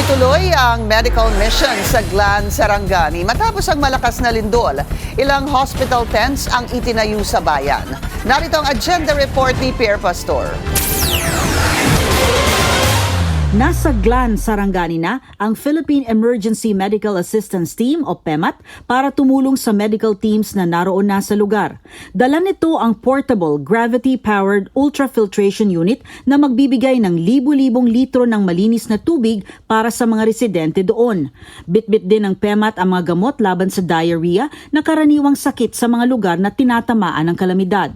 Ituloy ang medical mission sa Glan, Sarangani matapos ang malakas na lindol. Ilang hospital tents ang itinayo sa bayan. Narito ang agenda report ni Pierre Pastor. Nasa Glan, Sarangani na ang Philippine Emergency Medical Assistance Team o PEMAT para tumulong sa medical teams na naroon na sa lugar. Dala nito ang portable gravity-powered ultrafiltration unit na magbibigay ng libu-libong litro ng malinis na tubig para sa mga residente doon. Bitbit din ng PEMAT ang mga gamot laban sa diarrhea na karaniwang sakit sa mga lugar na tinatamaan ng kalamidad.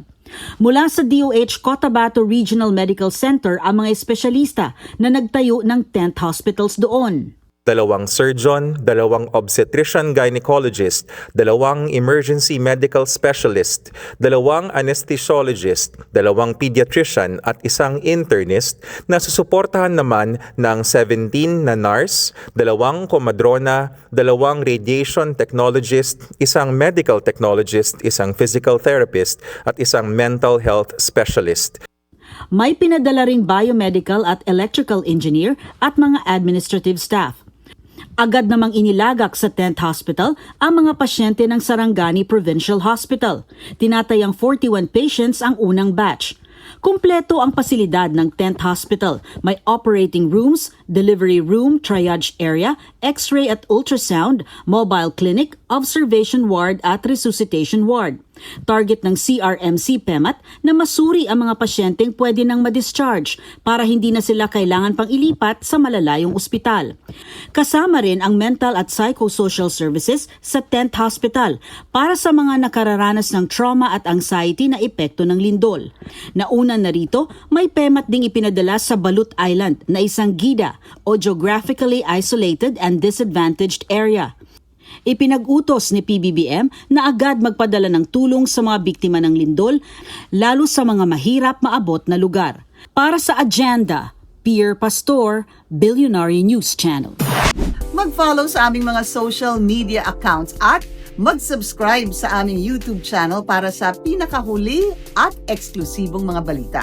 Mula sa DOH Cotabato Regional Medical Center ang mga espesyalista na nagtayo ng tent hospitals doon. 2 surgeon, 2 obstetrician-gynecologist, 2 emergency medical specialist, 2 anesthesiologist, 2 pediatrician at 1 internist na susuportahan naman ng 17 na nurse, 2 komadrona, 2 radiation technologist, 1 medical technologist, 1 physical therapist at 1 mental health specialist. May pinadala ring biomedical at electrical engineer at mga administrative staff. Agad namang inilagak sa tent hospital ang mga pasyente ng Sarangani Provincial Hospital. Tinatayang 41 patients ang unang batch. Kumpleto ang pasilidad ng tent hospital. May operating rooms, delivery room, triage area, x-ray at ultrasound, mobile clinic, observation ward at resuscitation ward. Target ng CRMC PEMAT na masuri ang mga pasyenteng pwede nang ma-discharge para hindi na sila kailangan pang ilipat sa malalayong ospital. Kasama rin ang mental at psychosocial services sa tent hospital para sa mga nakararanas ng trauma at anxiety na epekto ng lindol. Nauna na rito, may PEMAT ding ipinadala sa Balut Island na isang GIDA o Geographically Isolated and Disadvantaged Area. Ipinag-utos ni PBBM na agad magpadala ng tulong sa mga biktima ng lindol, lalo sa mga mahirap maabot na lugar. Para sa agenda, Pierre Pastor, Billionaire News Channel. Mag-follow sa aming mga social media accounts at mag-subscribe sa aming YouTube channel para sa pinakahuli at eksklusibong mga balita.